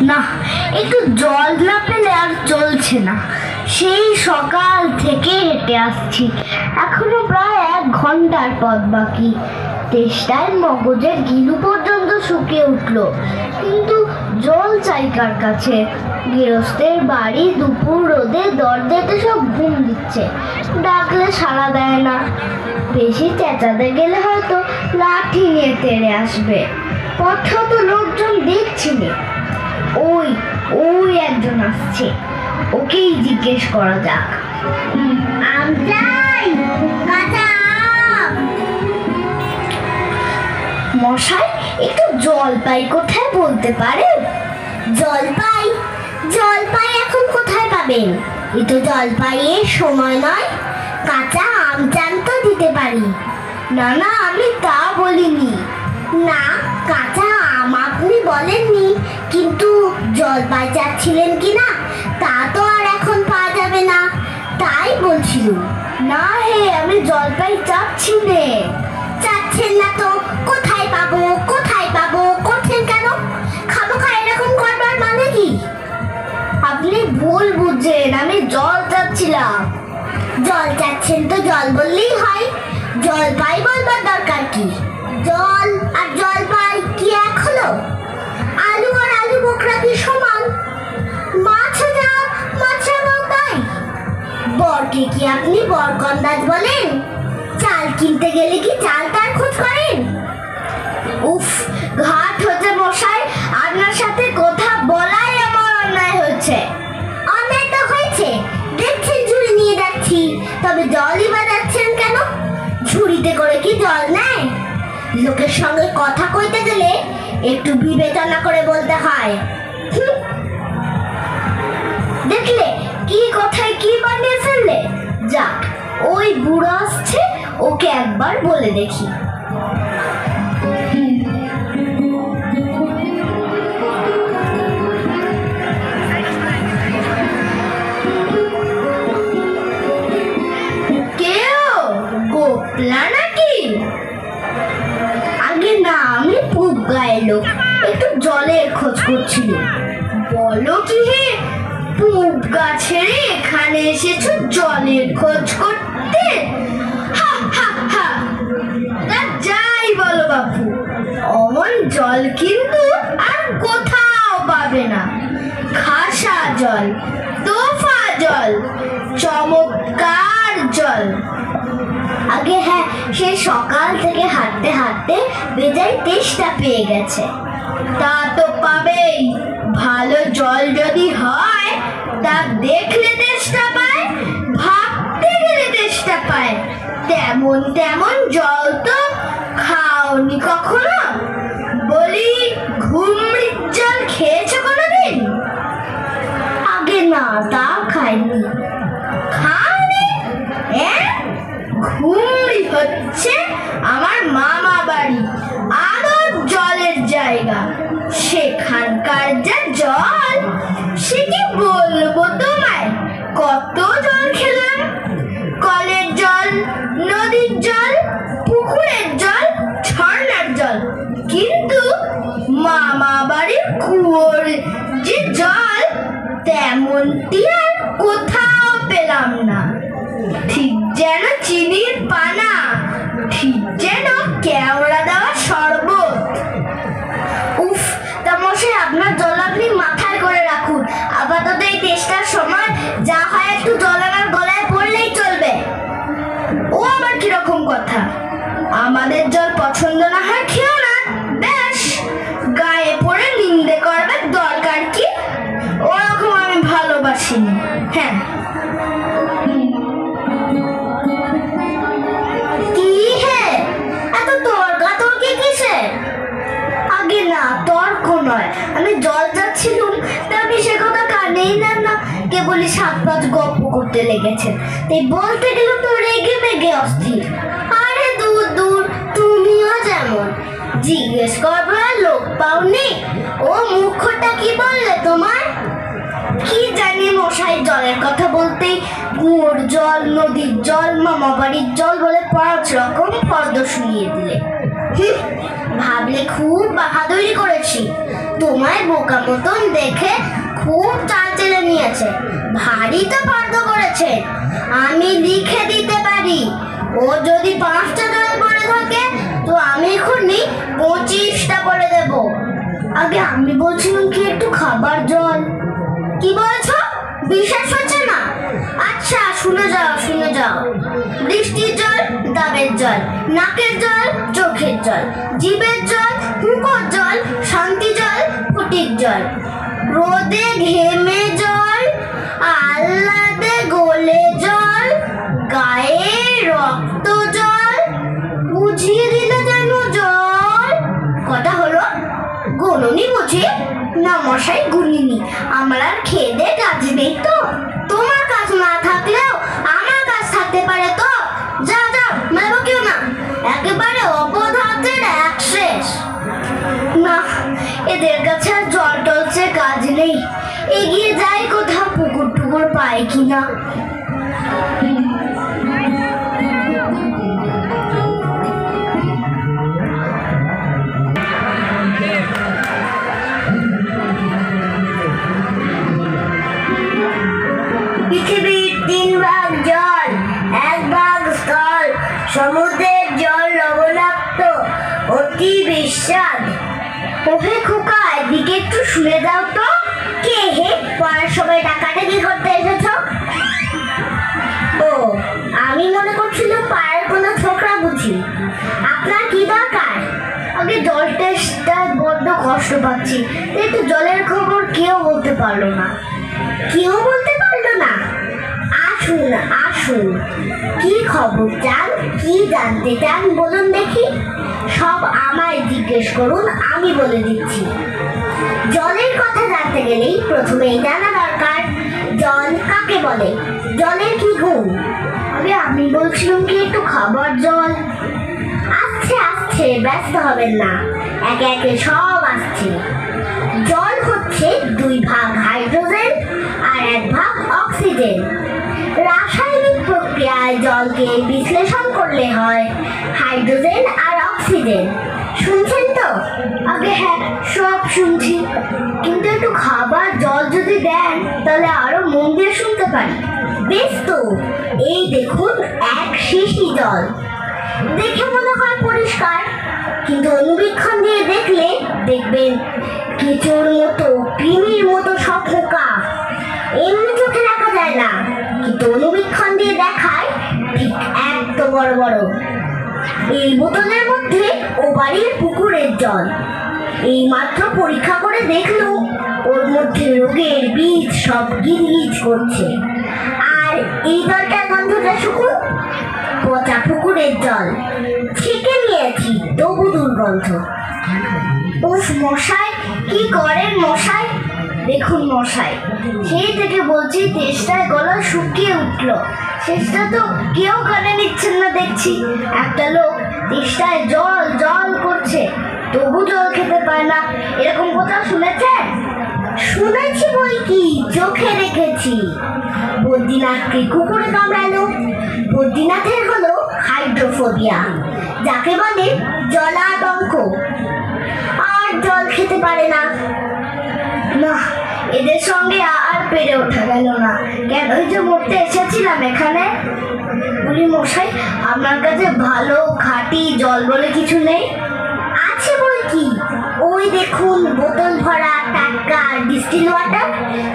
না, একটু জল না পেলে আর চলছে না। সেই সকাল থেকে হেঁটে আসছি, এখনো প্রায় 1 ঘন্টার পথ বাকি। তেষ্টায় মগজের গিলু পর্যন্ত শুকিয়ে উঠলো, কিন্তু জল চাই কার কাছে? গৃহস্থের বাড়ি, দুপুর রোদে দরজাতে সব ঘুম দিচ্ছে, ডাকলে সাড়া দেয় না। বেশি চেঁচাতে গেলে হয়তো লাঠি নিয়ে তেড়ে আসবে। পথেও তো লোকজন দেখছি না। ওই ওই একজন আসছে, ওকেই জিজ্ঞেস করা যাক। আম চাই, কাঁচা আম। মশাই, একটু জলপাই কোথায় বলতে পারেন? জলপাই? জলপাই এখন কোথায় পাবেন? এ তো জলপাইয়ের সময় নয়। কাঁচা আম চান তো দিতে পারি। না না, আমি তা বলিনি। না, কাঁচা আম আপনি বলেননি, কিন্তু জলপাই চাচ্ছিলেন কি না তা তো আর এখন পাওয়া যাবে না, তাই বলছিলাম। না হে, আমি জলপাই চাচ্ছি নে। চাচ্ছেন না তো কোথায় পাবো, কোথায় পাবো করছেন কেন? খামোখা এরকম করবার মানে কি? আপনি ভুল বুঝছেন, আমি জল চাচ্ছিলাম। জল চাচ্ছেন তো জল বললেই হয়, জলপাই বলবার দরকার কি? জল আর জলপাই কি এক হলো? আলু আর আলু বোখরা কি সমান? মাছ যা, মাছরাও তাই। বরকে কি আপনি বরকন্দাজ বলেন? চাল কিনতে গেলে কি চাল তার খোঁজ করেন? উফ, ঘাট হচ্ছে মশাই, আপনার সাথে কথা বলাই আমার অন্যায় হচ্ছে। অন্যায় তো হয়েছে, দেখছেন ঝুড়ি নিয়ে যাচ্ছি, তবে জলই বাজাচ্ছেন কেন? ঝুড়িতে করে কি জল নেয়? লোকের সঙ্গে কথা কইতে গেলে একটু বিবেচনা করে বলতে হয়। দেখলে কি কথায় কি বানিয়ে ফেললে। যাক, ওই বুড়ো আসছে, ওকে একবার বলে দেখি। গোপলা নাকি? আগে না, আমি পুব গায়ের লোক, একটু জলের খোঁজ করছিল। বলো কি হে, পুব গাছের এখানে এসেছো জলের খোঁজ করতে? হা হা হা। তা যাই বলো বাপু, অমন জল কিন্তু আর কোথাও পাবে না। খাসা জল, তোফা জল, চমৎকার জল। আগে হ্যাঁ, সে সকাল থেকে হাঁটতে হাঁটতে বেজায় তেষ্টা পেয়ে গেছে। তা তো পাবেই, ভালো জল যদি হয় তা দেখলে তেষ্টা পায়, ভাবতে গেলে তেষ্টা পায়। তেমন তেমন জল তো খাওনি কখনো? বলি, ঘুমড়ির জল খেয়েছো কোনোদিন? আগে না, তা খাইনি। খাওনি? ঘুমড়ি হচ্ছে আমার মামা বাড়ি, আরো জলের জায়গা। সেখানকার যা জল, সে কি বলবো তোমায়। কত জল খেলাম, কলের জল, নদীর জল, পুকুরের জল, ঝর্ণার জল, কিন্তু মামা বাড়ির কুয়োর যে জল, তেমনটি আর কোথাও পেলাম না। ঠিক যেন চিনির পানা, ঠিক যেন কেওড়া দেওয়া শরবত। উফ, তা মশাই, আপনার জল আপনি মাথায় করে রাখুন। আপাতত এই তেষ্টার সময় যা হয় একটু জল আমার গলায় পড়লেই চলবে। ও আবার কিরকম কথা? আমাদের জল পছন্দ না হয় খেও না, বেশ। গায়ে পড়ে নিন্দে করবার দরকার কি? ওরকম আমি ভালোবাসিনি। হ্যাঁ, আমি জল যাচ্ছিলুম, তা আপনি সে কথা কানেই নেন না, কেবলই 7-5 গল্প করতে লেগেছেন। তাই বলতে গেলাম তো রেগে মেগে অস্থির। আরে দূর দূর, তুমিও যেমন। জিজ্ঞেস করবার লোক পাওনি? ও মুখটা কি বললে তোমার? কি জানি মশাই, জলের কথা বলতেই কুয়োর জল, নদীর জল, মামা বাড়ির জল বলে 5 রকম ফর্দ শুনিয়ে দিলে। ভাবলে খুব বাহাদুরি করেছি, তোমায় বোকা মতন দেখে খুব চাল চেলে নিয়েছে, ভারী তো ফর্দ করেছে। আমি লিখে দিতে পারি, ও যদি 5টা জল পড়ে থাকে তো আমি এখনই 25টা বলে দেব। আগে আমি বলছিলাম কি একটু খাবার জল। কি বলছো? বিশ্বাস হচ্ছে না? আচ্ছা শুনে যাও। বৃষ্টির জল ডাবের জল, নাকের জল চোখের জল, জিভের জল মুখের জল, শান্তি জল ফুটির জল, রোদে ঘেমে জল, আহ্লাদে গলে জল, গায়ে রক্ত জল, বুঝিয়ে দিলে যেন জল। কথা হলো? গুনুনি বুঝি? না মশাই গুনিনি, আমার আর খেয়ে দে কাজ নেই তো। তোমার কাজ না থাকলেও আমার কাজ থাকতে পারে তো। যাও মেলো কেউ না, একেবারে অপদার্থের এক শেষ। না, এদের কাছে আর জল টলছে কাজ নেই। এগিয়ে যাই কোথাও পুকুর টুকুর পাই কিনা। পৃথিবীর 3 ভাগ জল, 1 ভাগ স্থল। সমুদ্রের জল লবণাক্ত, অতি বিস্বাদ। ওহে খোকা, এদিকে একটু শুনে দাও তো। কে হে? পড়ার সময় ডাকাডাকি করতে এসেছো? ও, আমি মনে করছিলাম পাড়ার কোনো ছোকরা বুঝি। আপনার কি দরকার? আগে জল টেস্টটা বড্ড কষ্ট পাচ্ছি, একটু জলের খবর কেউ বলতে পারলো না। কেউ বলতে পারলো না? আসুন, কি খবর চান, কি জানতে চান বলুন দেখি। সব আমায় জিজ্ঞেস করুন, আমি বলে দিচ্ছি। জলের কথা জানতে গেলেই প্রথমেই জানা দরকার জল কাকে বলে, জলের কি গুণ। আরে আমি বলছিলাম কি একটু খাবার জল। আসছে, ব্যস্ত হবেন না, একে একে সব আসছে। জল হচ্ছে 2 ভাগ হাইড্রোজেন আর 1 ভাগ অক্সিজেন। রাসায়নিক প্রক্রিয়ায় জলকে বিশ্লেষণ করলে হয় হাইড্রোজেন আর অক্সিজেন। শুনছেন তো? আগে হ্যাঁ, সব শুনছি, কিন্তু একটু খাবার জল যদি দেন তাহলে আরো মন দিয়ে শুনতে পারি। বেশ তো, এই দেখুন 1 শিশি জল। দেখে মনে হয় পরিষ্কার, কিন্তু অনুবীক্ষণ দিয়ে দেখলে দেখবেন কেঁচোর মতো, কৃমির মতো সব পোকা। এমনি চোখে দেখা যায় না, কিন্তু অনুবীক্ষণ দিয়ে দেখায় ঠিক এত বড় বড়। এই বোতলের মধ্যে ও বাড়ির পুকুরের জল। এই মাত্র পরীক্ষা করে দেখলো ওর মধ্যে রোগের বীজ সব গিজগিজ করছে। আর এই জলটার গন্ধটা শুকুন, পচা পুকুরের জল। ছেঁকে নিয়েছি, তবু দুর্গন্ধ। উফ মশাই, কি করেন মশাই? দেখুন মশাই, সেই থেকে বলছি তেষ্টায় গলা শুকিয়ে উঠলো। শেষটা তো কেউ কানে নিচ্ছেন না দেখছি। একটা লোক তেষ্টায় জল করছে, তবু জল খেতে পায় না, এরকম কথা শুনেছেন? শুনেছি বই কি, চোখে দেখেছি। বদ্রীনাথকে কুকুরে কামড়ালো। বদ্রীনাথের হলো হাইড্রোফোবিয়া, যাকে বলে জলাতঙ্ক, আর জল খেতে পারে না। না, এদের সঙ্গে আর পেরে ওঠা গেল না। কেনই যে মরতে এসেছিলাম এখানে। বলি মশাই, আপনার কাছে ভালো খাঁটি জল বলে কিছু নেই? আছে বই কি, ওই দেখুন বোতল ভরা টাটকা ডিস্টিল ওয়াটার,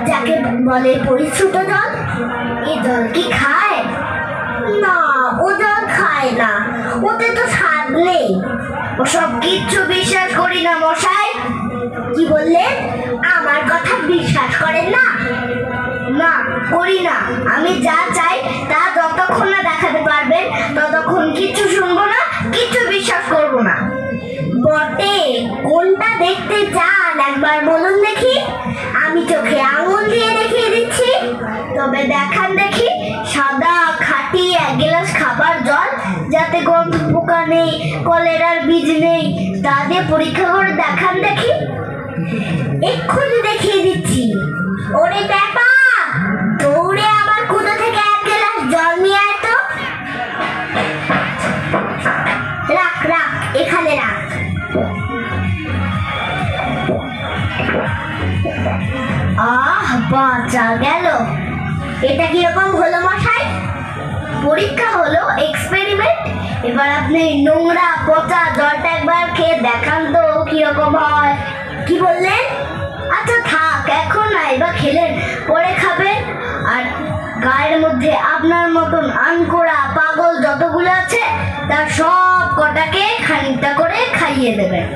যাকে বলে পরিশ্রুত জল। এ জল কি খায়? না, ও জল খায় না, ওতে তো স্বাদ নেই। ওসব কিচ্ছু বিশ্বাস করি না মশাই। কি বললেন? আমার কথা বিশ্বাস করেন না? না, করি না। আমি যা চাই তা যতক্ষণ না দেখাতে পারবেন ততক্ষণ কিচ্ছু শুনবো না, কিচ্ছু বিশ্বাস করবো না। বটে, কোনটা দেখতে চান একবার বলুন দেখি। আমি চোখে আঙুল দিয়ে দেখিয়ে দিচ্ছি। তবে দেখান দেখি সাদা খাঁটি 1 গ্লাস খাবার জল, যাতে গন্ধ পোকা নেই, কলেরার বীজ নেই, তা দিয়ে পরীক্ষা করে দেখান দেখি। এক্ষুনি দেখিয়ে দিচ্ছি। ওরে ব্যাপা, দৌড়ে আবার কোথা থেকে 1 গ্লাস জল নিয়ে আয় তো। রাখ, এখানে রাখ। বাঁচা গেল। এটা কিরকম হলো মশাই? পরীক্ষা হলো, এক্সপেরিমেন্ট। এবার আপনি নোংরা পচা জলটা একবার খেয়ে দেখান তো কিরকম হয়। কি বললেন? আচ্ছা থাক, এখন না, এবার খেলেন, পরে খাবেন। আর গায়ের মধ্যে আপনার মতন আনকোড়া পাগল যতগুলো আছে তার সব কটাকে খানিকটা করে খাইয়ে দেবেন।